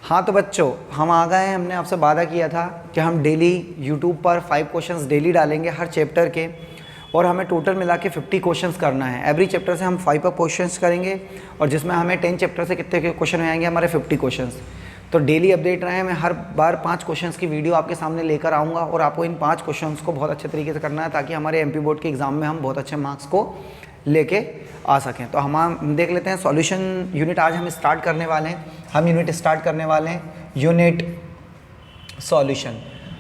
हाँ तो बच्चों हम आ गए हैं, हमने आपसे वादा किया था कि हम डेली यूट्यूब पर 5 क्वेश्चंस डेली डालेंगे हर चैप्टर के, और हमें टोटल मिला के 50 क्वेश्चंस करना है। एवरी चैप्टर से हम 5 क्वेश्चंस करेंगे और जिसमें हमें 10 चैप्टर से कितने क्वेश्चन आएंगे, हमारे 50 क्वेश्चंस। तो डेली अपडेट रहे, मैं हर बार 5 क्वेश्चंस की वीडियो आपके सामने लेकर आऊँगा और आपको इन 5 क्वेश्चंस को बहुत अच्छे तरीके से करना है ताकि हमारे MP बोर्ड के एग्ज़ाम में हम बहुत अच्छे मार्क्स को लेके आ सकें। तो हम देख लेते हैं सॉल्यूशन यूनिट आज हम स्टार्ट करने वाले हैं। हम यूनिट स्टार्ट करने वाले हैं यूनिट सॉल्यूशन।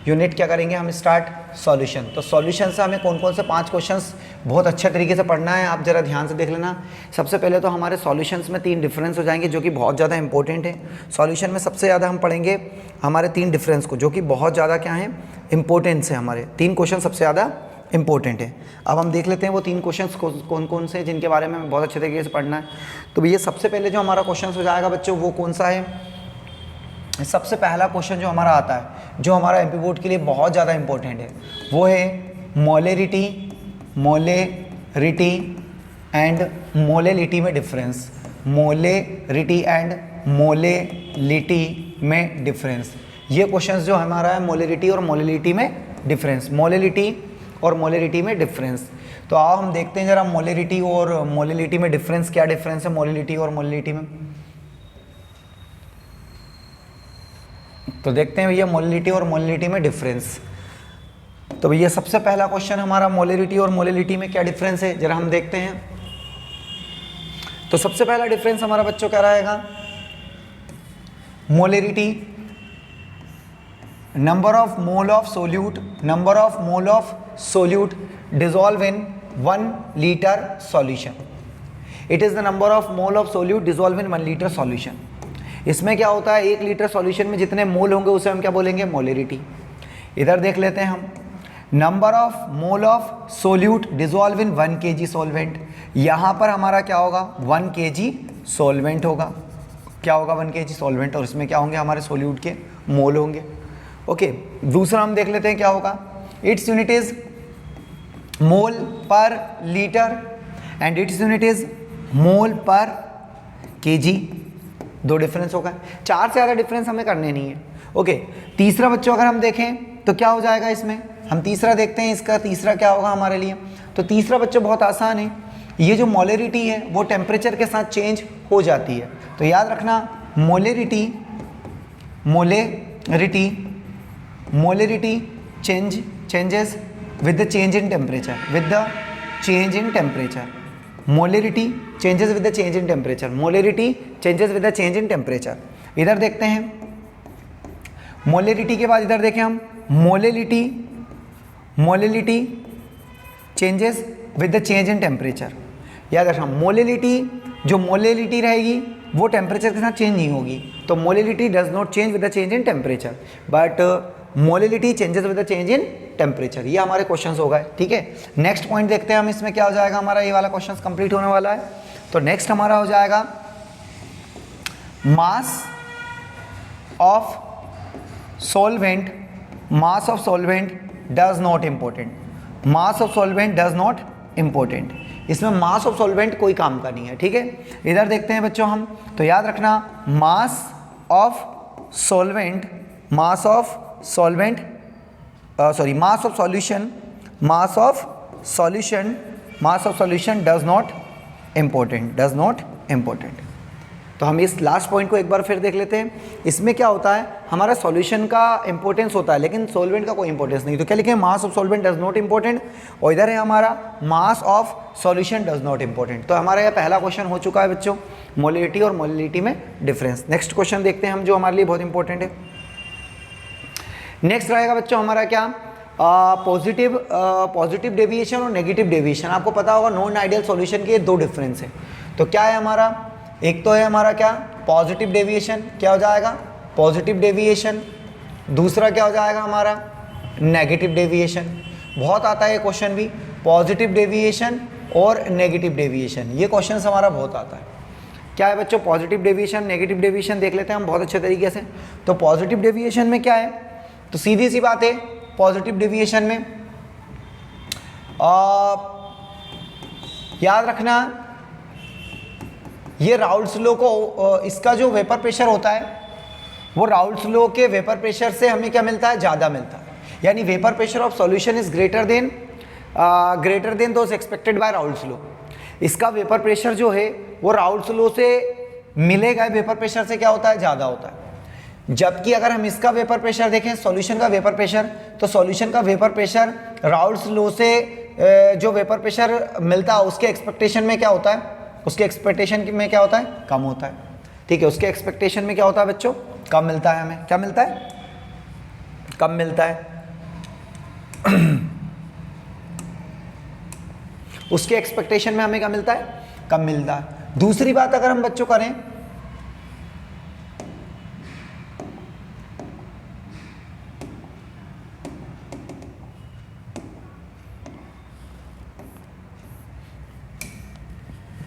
यूनिट क्या करेंगे हम स्टार्ट? सॉल्यूशन। तो सॉल्यूशन से हमें कौन कौन से 5 क्वेश्चंस बहुत अच्छे तरीके से पढ़ना है, आप ज़रा ध्यान से देख लेना। सबसे पहले तो हमारे सॉल्यूशंस में 3 डिफरेंस हो जाएंगे जो कि बहुत ज़्यादा इंपॉर्टेंट है। सॉल्यूशन में सबसे ज़्यादा हम पढ़ेंगे हमारे 3 डिफरेंस को, जो कि बहुत ज़्यादा क्या है, इंपॉर्टेंस है। हमारे 3 क्वेश्चन सबसे ज़्यादा इंपॉर्टेंट है। अब हम देख लेते हैं वो 3 क्वेश्चंस कौन कौन से, जिनके बारे में हमें बहुत अच्छे तरीके से पढ़ना है। तो ये सबसे पहले जो हमारा क्वेश्चन हो जाएगा बच्चों, वो कौन सा है? सबसे पहला क्वेश्चन जो हमारा आता है, जो हमारा MP बोर्ड के लिए बहुत ज़्यादा इंपॉर्टेंट है, वो है मोलेरिटी एंड मोलेलिटी में डिफरेंस। मोलेरिटी एंड मोलेलिटी में डिफरेंस, ये क्वेश्चंस जो हमारा है मोलेरिटी और मोलेलिटी में डिफरेंस, मोलेलिटी और मोलेलिटी में डिफरेंस। तो आओ हम देखते हैं जरा मोलेरिटी और मोलेलिटी में डिफरेंस, क्या डिफरेंस है मोलेलिटी और मोलेलिटी में। तो देखते हैं भैया मोलेलिटी और मोलेलिटी में डिफरेंस। तो भैया सबसे पहला क्वेश्चन हमारा मोलेरिटी और मोलेलिटी में क्या डिफरेंस है, जरा हम देखते हैं। तो सबसे पहला डिफरेंस हमारा बच्चों क्या रहेगा? Molarity, number of mole of solute dissolve in 1 litre solution. It is the number of mole of solute dissolve in 1 litre solution. इसमें क्या होता है, 1 लीटर सॉल्यूशन में जितने मोल होंगे उसे हम क्या बोलेंगे? मोलेरिटी। इधर देख लेते हैं हम, number of mole of solute dissolve in 1 kg solvent. यहाँ पर हमारा क्या होगा? 1 kg सॉल्वेंट होगा। क्या होगा? 1 kg सॉल्वेंट, और इसमें क्या होंगे? हमारे सोल्यूट के मोल होंगे। ओके, दूसरा हम देख लेते हैं क्या होगा। इट्स यूनिट इज मोल पर litre and its unit is mole पर kg। 2 डिफरेंस होगा, 4 से ज़्यादा डिफरेंस हमें करने नहीं है। ओके, तीसरा बच्चों अगर हम देखें तो क्या हो जाएगा इसमें, हम तीसरा देखते हैं, इसका तीसरा क्या होगा हमारे लिए। तो तीसरा बच्चों बहुत आसान है, ये जो मोलेरिटी है वो टेम्परेचर के साथ चेंज हो जाती है। तो याद रखना molarity changes with the change in temperature, molarity changes with the change in temperature, molarity changes with the change in temperature. इधर देखते हैं मोलेरिटी के बाद इधर देखें हम molality changes with the change in temperature. याद रखना मोलेलिटी रहेगी वो टेम्परेचर के साथ चेंज नहीं होगी, तो molality does not change with the change in temperature, but molality changes with the change in temperature. ये हमारे क्वेश्चंस हो गए, ठीक है। नेक्स्ट पॉइंट देखते हैं हम, इसमें क्या हो जाएगा हमारा, ये वाला क्वेश्चंस कंप्लीट होने वाला है। तो नेक्स्ट हमारा हो जाएगा mass of solvent does not important. इसमें मास ऑफ सॉल्वेंट कोई काम का नहीं है, ठीक है। इधर देखते हैं बच्चों हम, तो याद रखना mass of solution does not important. तो हम इस लास्ट पॉइंट को एक बार फिर देख लेते हैं। इसमें क्या होता है, हमारा सॉल्यूशन का इंपॉर्टेंस होता है लेकिन सॉल्वेंट का कोई इंपॉर्टेंस नहीं। तो क्या लिखें? Mass of solvent does not important, और इधर है हमारा mass of solution does not important. तो हमारा यह पहला क्वेश्चन हो चुका है बच्चों, मोलेरिटी और मोलेलिटी में डिफरेंस। नेक्स्ट क्वेश्चन देखते हैं हम, जो हमारे लिए बहुत इंपॉर्टेंट है। नेक्स्ट रहेगा बच्चों हमारा क्या, पॉजिटिव डेविएशन और नेगेटिव डेविएशन। आपको पता होगा नॉन आइडियल सॉल्यूशन के 2 डिफरेंस है। तो क्या है हमारा, एक तो है हमारा क्या, पॉजिटिव डेविएशन, क्या हो जाएगा? Positive deviation. दूसरा क्या हो जाएगा हमारा? Negative deviation. बहुत आता है ये क्वेश्चन भी, पॉजिटिव डेविएशन और नेगेटिव डेविएशन, ये क्वेश्चन हमारा बहुत आता है। क्या है बच्चों पॉजिटिव डेविएशन, नेगेटिव डेविएशन, देख लेते हैं हम बहुत अच्छे तरीके से। तो पॉजिटिव डेविएशन में क्या है, तो सीधी सी बात है, पॉजिटिव डेविएशन में याद रखना ये राउल्ट्स लॉ को, इसका जो वेपर प्रेशर होता है वो राउल्स लॉ के वेपर प्रेशर से हमें क्या मिलता है, ज़्यादा मिलता है। यानी vapour pressure of solution is greater than those expected bye Raoult's law. इसका वेपर प्रेशर जो है वो राउल्स लॉ से मिले गए वेपर प्रेशर से क्या होता है, ज़्यादा होता है। जबकि अगर हम इसका वेपर प्रेशर देखें, सॉल्यूशन का वेपर प्रेशर, तो सॉल्यूशन का वेपर प्रेशर राउल्स लॉ से जो वेपर प्रेशर मिलता है उसके एक्सपेक्टेशन में क्या होता है, उसके एक्सपेक्टेशन में क्या होता है, कम होता है। ठीक है, उसके एक्सपेक्टेशन में क्या होता है बच्चों, कम मिलता है। हमें क्या मिलता है, कम मिलता है। उसके एक्सपेक्टेशन में हमें क्या मिलता है, कम मिलता है। दूसरी बात अगर हम बच्चों करें,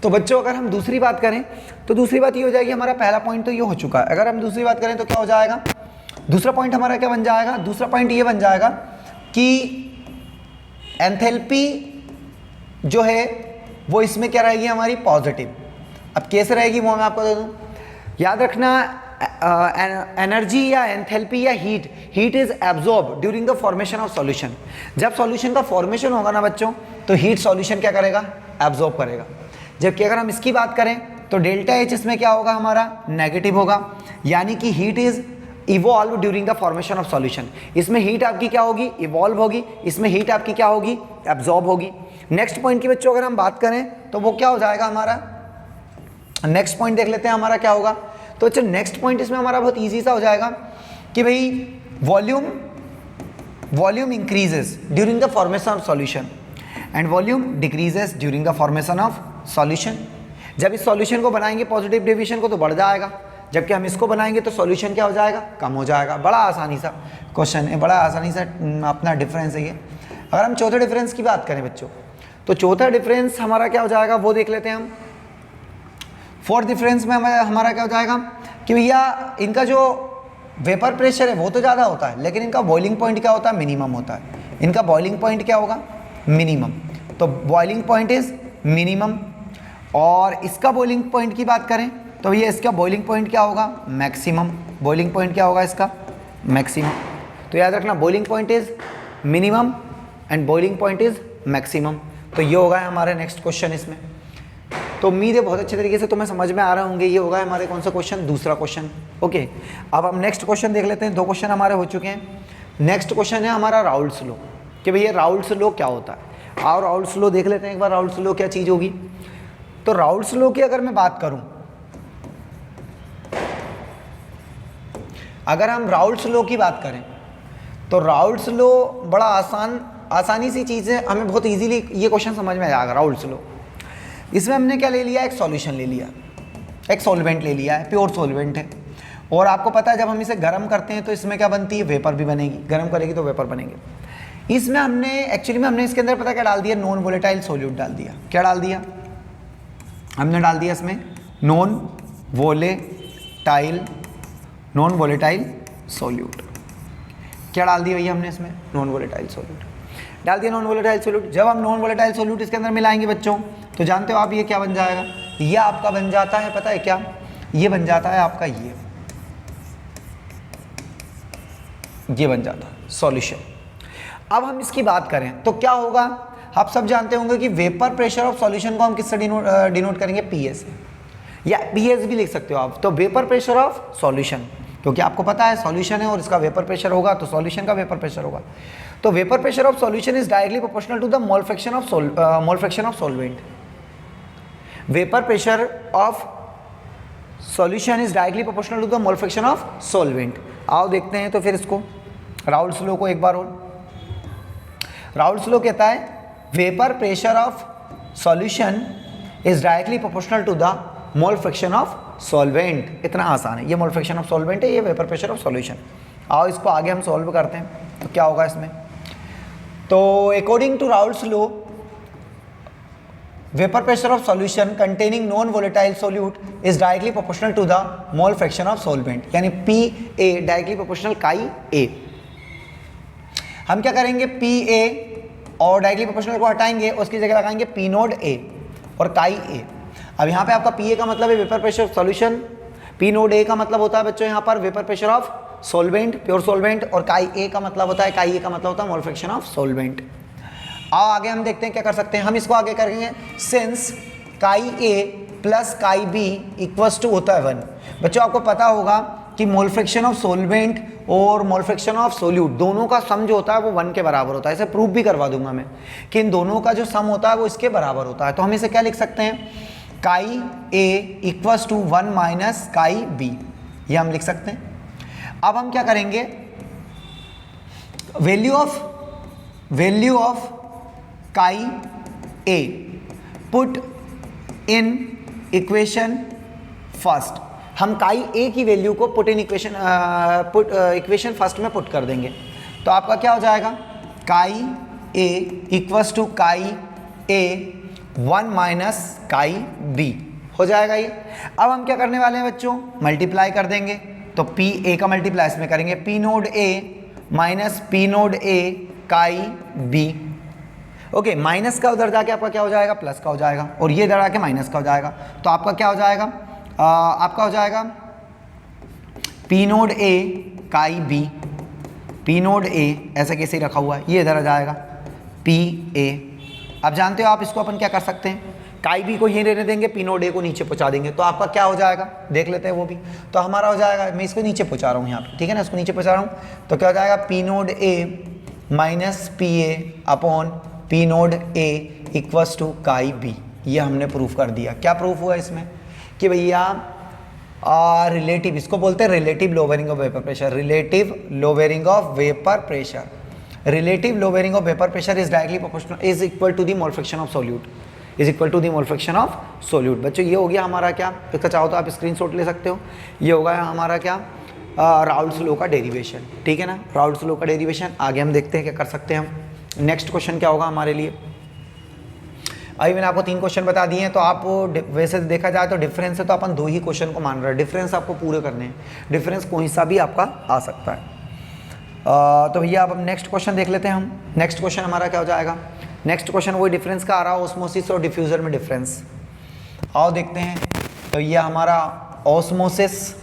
तो बच्चों अगर हम दूसरी बात करें तो दूसरी बात ये हो जाएगी, हमारा पहला पॉइंट तो ये हो चुका है। अगर हम दूसरी बात करें तो क्या हो जाएगा, दूसरा पॉइंट हमारा क्या बन जाएगा, दूसरा पॉइंट ये बन जाएगा कि एंथैल्पी जो है वो इसमें क्या रहेगी हमारी, पॉजिटिव। अब कैसे रहेगी वो मैं आपको दे दूं, याद रखना एनर्जी या एंथैल्पी या heat is absorb during the formation of solution. जब सॉल्यूशन का फॉर्मेशन होगा ना बच्चों, तो हीट सॉल्यूशन क्या करेगा, एब्जॉर्ब करेगा। जबकि अगर हम इसकी बात करें तो डेल्टा एच इसमें क्या होगा हमारा, नेगेटिव होगा। यानी कि heat is evolve during the formation of solution. इसमें हीट आपकी क्या होगी, इवॉल्व होगी, इसमें हीट आपकी क्या होगी, एब्जॉर्ब होगी। नेक्स्ट पॉइंट की बच्चों अगर हम बात करें तो वो क्या हो जाएगा हमारा, नेक्स्ट पॉइंट देख लेते हैं हमारा क्या होगा। तो अच्छा नेक्स्ट पॉइंट इसमें हमारा बहुत ईजी सा हो जाएगा कि भाई volume increases during the formation of solution and volume decreases during the formation of solution. जब इस सॉल्यूशन को बनाएंगे पॉजिटिव डेविएशन को तो बढ़ जाएगा, जबकि हम इसको बनाएंगे तो सॉल्यूशन क्या हो जाएगा, कम हो जाएगा। बड़ा आसानी सा क्वेश्चन है, बड़ा आसानी सा अपना डिफरेंस है ये। अगर हम चौथे डिफरेंस की बात करें बच्चों, तो चौथा डिफरेंस हमारा क्या हो जाएगा वो देख लेते हैं हम। फोर्थ डिफरेंस में हमारा क्या हो जाएगा कि भैया इनका जो वेपर प्रेशर है वो तो ज़्यादा होता है, लेकिन इनका बॉइलिंग पॉइंट क्या होता है, मिनिमम होता है। इनका बॉइलिंग पॉइंट क्या होगा, मिनिमम। तो बॉइलिंग पॉइंट इज मिनिमम। और इसका बॉइलिंग पॉइंट की बात करें तो भैया इसका बॉइलिंग पॉइंट क्या होगा, मैक्सिमम। बॉइलिंग पॉइंट क्या होगा इसका, मैक्सिमम। तो याद रखना boiling point is minimum and boiling point is maximum. तो ये होगा हमारे नेक्स्ट क्वेश्चन इसमें। तो उम्मीद है बहुत अच्छे तरीके से तुम्हें समझ में आ रहे होंगे। ये होगा हमारे कौन सा क्वेश्चन, दूसरा क्वेश्चन। ओके, अब हम नेक्स्ट क्वेश्चन देख लेते हैं। दो क्वेश्चन हमारे हो चुके हैं। नेक्स्ट क्वेश्चन है हमारा राउल्स लॉ, कि भैया राउल्स लॉ क्या होता है। और राउल्स लॉ देख लेते हैं एक बार, राउल्स लॉ क्या चीज़ होगी। तो राउल्स लॉ की अगर मैं बात करूं, अगर हम राउल्स लॉ की बात करें तो राउल्स लॉ बड़ा आसानी सी चीज़ है, हमें बहुत इजीली ये क्वेश्चन समझ में आएगा। राउल्स लॉ, इसमें हमने क्या ले लिया, एक सॉल्यूशन ले लिया, एक सॉल्वेंट ले लिया है, प्योर सॉल्वेंट है। और आपको पता है जब हम इसे गर्म करते हैं तो इसमें क्या बनती है, वेपर भी बनेगी। गर्म करेगी तो वेपर बनेंगे। इसमें हमने एक्चुअली में हमने इसके अंदर पता क्या डाल दिया, नॉन वोलेटाइल सोल्यूट डाल दिया। क्या डाल दिया हमने, डाल दिया इसमें नॉन वोलेटाइल सोल्यूट। क्या डाल दिया भैया हमने इसमें, नॉन वोलेटाइल सोल्यूट डाल दिया, नॉन वोलेटाइल सोल्यूट। जब हम नॉन वोलेटाइल सोल्यूट इसके अंदर मिलाएंगे बच्चों, तो जानते हो आप ये क्या बन जाएगा, ये आपका बन जाता है, पता है क्या, ये बन जाता है आपका ये बन जाता है सॉल्यूशन। अब हम इसकी बात करें तो क्या होगा, आप सब जानते होंगे कि वेपर प्रेशर ऑफ सॉल्यूशन को हम किससे डिनोट करेंगे, पीएस, या पीएस भी लिख सकते हो आप। तो वेपर प्रेशर ऑफ सॉल्यूशन, क्योंकि आपको पता है सॉल्यूशन है और इसका वेपर प्रेशर होगा तो सॉल्यूशन का वेपर प्रेशर होगा। तो vapour pressure of solution is directly proportional to the mole fraction of solvent. Vapour pressure of solution is directly proportional to the mole fraction of solvent. आओ देखते हैं तो फिर इसको, राउल्स लॉ को एक बार और। राउल्स लॉ कहता है vapour pressure of solution is directly proportional to the mole fraction of solvent. इतना आसान है, ये मोल फ्रैक्शन ऑफ सॉल्वेंट है, ये वेपर प्रेशर ऑफ सॉल्यूशन। आओ इसको आगे हम सॉल्व करते हैं तो क्या होगा इसमें। तो according to Raoult's law, vapour pressure of solution containing non volatile solute is directly proportional to the mole fraction of solvent, यानी P A directly proportional chi A. हम क्या करेंगे, पी ए और डायरेक्टली प्रोपोर्शनल को हटाएंगे, उसकी जगह लगाएंगे पी नोड ए और काई ए। अब यहाँ पे आपका पी ए का मतलब है vapour pressure of solution, P nought ए का मतलब होता है बच्चों यहाँ पर vapour pressure of solvent, pure solvent, और काई ए का मतलब होता है, काई ए का मतलब होता है मोल फ्रैक्शन ऑफ सॉल्वेंट। आओ आगे हम देखते हैं क्या कर सकते हैं। हम इसको आगे करेंगे, since chi A plus chi B equals to होता है 1। बच्चों आपको पता होगा कि मोल फ्रैक्शन ऑफ सॉल्वेंट और मोल फ्रैक्शन ऑफ सोल्यूट दोनों का सम जो होता है वो 1 के बराबर होता है। इसे प्रूफ भी करवा दूंगा मैं कि इन दोनों का जो सम होता है वो इसके बराबर होता है। तो हम इसे क्या लिख सकते हैं, काई ए इक्वल्स टू 1 माइनस काई बी, ये हम लिख सकते हैं। अब हम क्या करेंगे, वैल्यू ऑफ काई ए पुट इन इक्वेशन फर्स्ट। हम काई ए की वैल्यू को पुट इन इक्वेशन फर्स्ट में पुट कर देंगे। तो आपका क्या हो जाएगा, काई ए इक्वल्स टू काई ए 1 माइनस काई बी हो जाएगा ये। अब हम क्या करने वाले हैं बच्चों, मल्टीप्लाई कर देंगे। तो पी ए का मल्टीप्लाई इसमें करेंगे, P nought A minus P nought ए काई बी। ओके, माइनस का उधर जाके आपका क्या हो जाएगा, प्लस का हो जाएगा, और ये इधर आके माइनस का हो जाएगा। तो आपका क्या हो जाएगा, आपका हो जाएगा पी नोड ए काई बी, पी नोड ए ऐसा कैसे ही रखा हुआ है, ये इधर आ जाएगा पी ए। अब जानते हो आप इसको अपन क्या कर सकते हैं, काई बी को ये रहने देंगे, पी नोड ए को नीचे पहुंचा देंगे। तो आपका क्या हो जाएगा, देख लेते हैं वो भी। तो हमारा हो जाएगा, मैं इसको नीचे पहुंचा रहा हूँ यहाँ पे, ठीक है ना, इसको नीचे पहुंचा रहा हूँ। तो क्या हो जाएगा, P nought A minus P A upon P nought A equals to chi B. ये हमने प्रूफ कर दिया। क्या प्रूफ हुआ इसमें कि भैया रिलेटिव, इसको बोलते हैं relative lowering of vapour pressure, relative lowering of vapour pressure, relative lowering of vapour pressure is directly proportional is equal to the mole fraction of solute, is equal to the mole fraction of solute. बच्चों ये हो गया हमारा क्या, इसका चाहो तो आप स्क्रीनशॉट ले सकते हो। ये होगा हमारा क्या, राउल्ट्स लॉ का डेरिवेशन, ठीक है ना, राउल्ट्स लॉ का डेरिवेशन। आगे हम देखते हैं क्या कर सकते हैं हम। नेक्स्ट क्वेश्चन क्या होगा हमारे लिए, अभी मैंने आपको 3 क्वेश्चन बता दिए हैं। तो आप वैसे देखा जाए तो डिफरेंस है तो अपन 2 ही क्वेश्चन को मान रहे हैं, डिफरेंस आपको पूरे करने हैं, डिफरेंस कोई सा भी आपका आ सकता है। तो भैया अब नेक्स्ट क्वेश्चन देख लेते हैं हम। नेक्स्ट क्वेश्चन हमारा क्या हो जाएगा, नेक्स्ट क्वेश्चन वही डिफरेंस का आ रहा है, ऑस्मोसिस और डिफ्यूजर में डिफरेंस। आओ देखते हैं। तो ये हमारा ऑस्मोसिस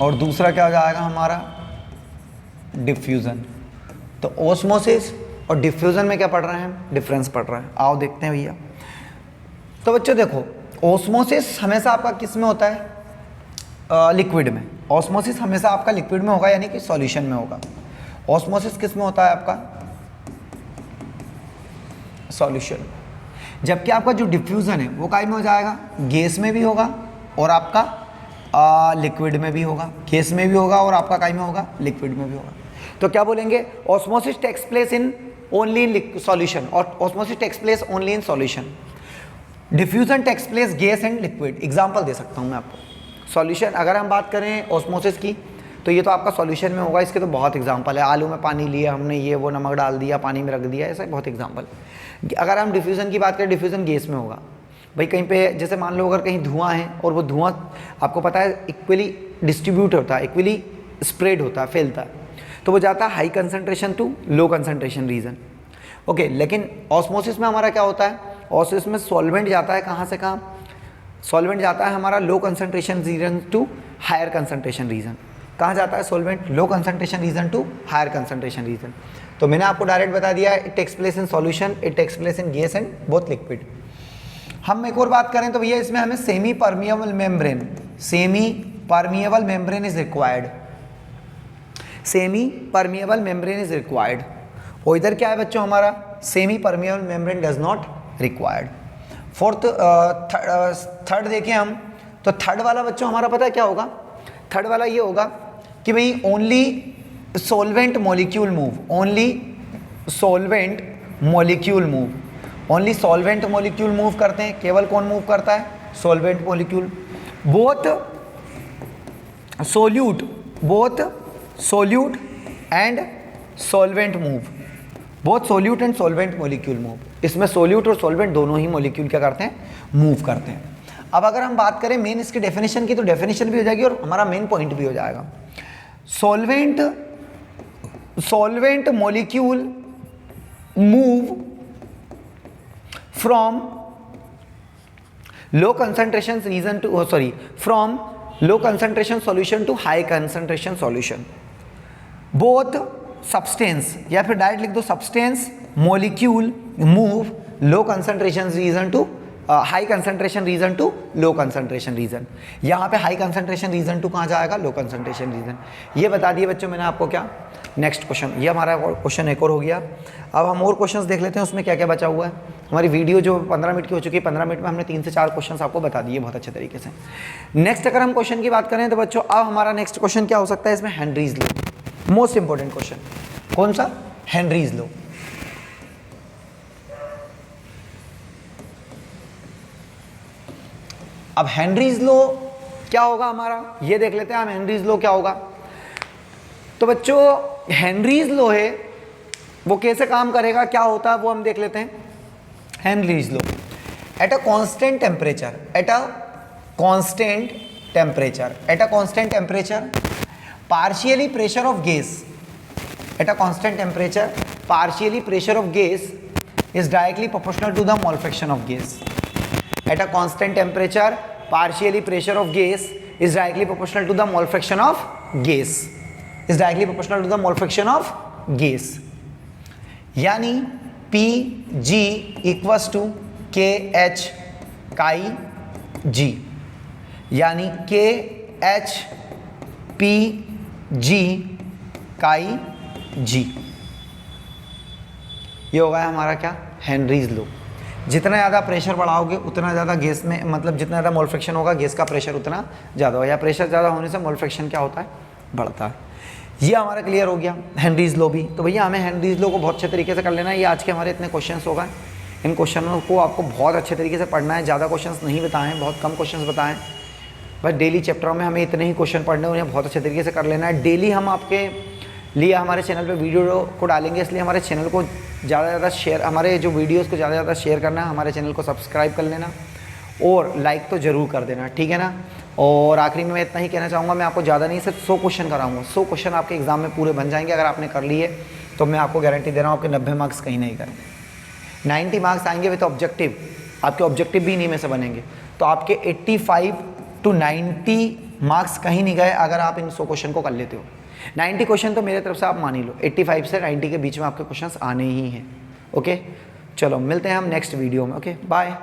और दूसरा क्या हो जाएगा हमारा डिफ्यूज़न। तो ऑस्मोसिस और डिफ्यूज़न में क्या पढ़ रहे हैं, डिफरेंस पढ़ रहे हैं। आओ देखते हैं भैया। तो बच्चों देखो, ऑस्मोसिस हमेशा आपका किस में होता है, लिक्विड में। ऑस्मोसिस हमेशा आपका लिक्विड में होगा, यानी कि सॉल्यूशन में होगा। ऑस्मोसिस किस में होता है आपका, सॉल्यूशन। जबकि आपका जो डिफ्यूज़न है वो काय में हो जाएगा, गैस में भी होगा और आपका लिक्विड में भी होगा, गैस में भी होगा और आपका काय में होगा, लिक्विड में भी होगा। तो क्या बोलेंगे, osmosis takes place in only in solution, और osmosis takes place only in solution. Diffusion takes place gas and liquid. Example दे सकता हूं मैं आपको। सॉल्यूशन अगर हम बात करें ऑस्मोसिस की, तो ये तो आपका सॉल्यूशन में होगा। इसके तो बहुत एग्जांपल है, आलू में पानी लिया हमने, ये वो नमक डाल दिया, पानी में रख दिया, ऐसा बहुत एग्जांपल। अगर हम डिफ्यूजन की बात करें, डिफ्यूजन गैस में होगा। भाई कहीं पे जैसे मान लो अगर कहीं धुआं है और वो धुआं आपको पता है इक्वली डिस्ट्रीब्यूट होता है, इक्वली स्प्रेड होता है, फैलता है, तो वो जाता है high concentration to low concentration region. Okay, लेकिन ऑस्मोसिस में हमारा क्या होता है, ऑस्मोसिस में सॉल्वेंट जाता है कहाँ से कहाँ, सॉल्वेंट जाता है हमारा low concentration region to higher concentration region. कहाँ जाता है solvent, low concentration region to higher concentration region. तो मैंने आपको डायरेक्ट बता दिया, it takes place in solution, it takes place in gas and both liquid. हम एक और बात करें तो भैया इसमें हमें semi permeable membrane is required, semi permeable membrane is required. और इधर क्या है बच्चों हमारा, semi permeable membrane does not required. Third देखें हम, तो थर्ड वाला बच्चों हमारा पता है क्या होगा, थर्ड वाला ये होगा कि भाई only solvent molecule move, only solvent molecule move, only solvent molecule move करते हैं। केवल कौन मूव करता है, solvent molecule. Both solute and solvent move, both solute and solvent molecule move. इसमें सोल्यूट और सॉल्वेंट दोनों ही मॉलिक्यूल क्या करते हैं, मूव करते हैं। अब अगर हम बात करें मेन इसकी डेफिनेशन की, तो डेफिनेशन भी हो जाएगी और हमारा मेन पॉइंट भी हो जाएगा। Solvent molecule move from low concentration region to sorry from low concentration solution to high concentration solution. Both substance, या फिर डायरेक्ट लिख दो substance molecule move low concentration region to high concentration region to low concentration region. यहाँ पे high concentration region to कहाँ जाएगा, लो concentration reason. ये बता दिए बच्चों मैंने आपको क्या। नेक्स्ट क्वेश्चन, ये हमारा क्वेश्चन एक और हो गया। अब हम और क्वेश्चंस देख लेते हैं उसमें क्या क्या बचा हुआ है। हमारी वीडियो जो 15 मिनट की हो चुकी है, 15 मिनट में हमने 3 से 4 क्वेश्चंस आपको बता दिए बहुत अच्छे तरीके से। नेक्स्ट अगर हम क्वेश्चन की बात करें तो बच्चों अब हमारा नेक्स्ट क्वेश्चन क्या हो सकता है, इसमें Henry's law, most important question. कौन सा, हेनरीज लॉ। अब हेनरीज लॉ क्या होगा हमारा, ये देख लेते हैं हम हेनरीज लॉ क्या होगा। तो बच्चों हेनरीज लॉ है वो कैसे काम करेगा, क्या होता है वो हम देख लेते हैं। Henry's law, at a constant temperature, at a constant temperature, at a constant temperature partially pressure of gas, at a constant temperature partially pressure of gas is directly proportional to the mole fraction of gas. At a constant temperature partially pressure of gas is directly proportional to the mole fraction of gas, is directly proportional to the mole fraction of gas. यानी Pg equals to KH chi G, यानी KH Pg chi G, ये होगा हमारा क्या, Henry's law. जितना ज़्यादा pressure बढ़ाओगे उतना ज़्यादा गैस में, मतलब जितना ज़्यादा मोल फ्रैक्शन होगा गैस का प्रेशर उतना ज़्यादा होगा, या प्रेशर ज़्यादा होने से मोल फ्रैक्शन क्या होता है, बढ़ता है। ये हमारा क्लियर हो गया हेनरीज लॉ भी। तो भैया हमें हेनरीज लॉ को बहुत अच्छे तरीके से कर लेना है। ये आज के हमारे इतने क्वेश्चंस हो गए, इन क्वेश्चनों को आपको बहुत अच्छे तरीके से पढ़ना है। ज़्यादा क्वेश्चंस नहीं बताएं, बहुत कम क्वेश्चंस बताएं, बस डेली चैप्टरों में हमें इतने ही क्वेश्चन पढ़ने, उन्हें बहुत अच्छे तरीके से कर लेना है। डेली हम आपके लिए हमारे चैनल पे वीडियो को डालेंगे, इसलिए हमारे चैनल को ज़्यादा से ज़्यादा शेयर, हमारे जो वीडियोस को ज़्यादा से ज़्यादा शेयर करना है, हमारे चैनल को सब्सक्राइब कर लेना और लाइक तो ज़रूर कर देना, ठीक है ना। और आखिरी में मैं इतना ही कहना चाहूँगा, मैं आपको ज़्यादा नहीं, सिर्फ 100 क्वेश्चन कराऊँगा। 100 क्वेश्चन आपके एग्जाम में पूरे बन जाएंगे अगर आपने कर लिए, तो मैं आपको गारंटी दे रहा हूँ आपके 90 मार्क्स कहीं नहीं करेंगे। 90 मार्क्स आएंगे विद ऑब्जेक्टिव, आपके ऑब्जेक्टिव भी इन्हीं में से बनेंगे। तो आपके 85 to 90 मार्क्स कहीं नहीं गए अगर आप इन 100 क्वेश्चन को कर लेते हो। 90 क्वेश्चन तो मेरे तरफ से आप मान ही लो, 85 से 90 के बीच में आपके क्वेश्चंस आने ही हैं। ओके, चलो मिलते हैं हम नेक्स्ट वीडियो में। Okay, bye.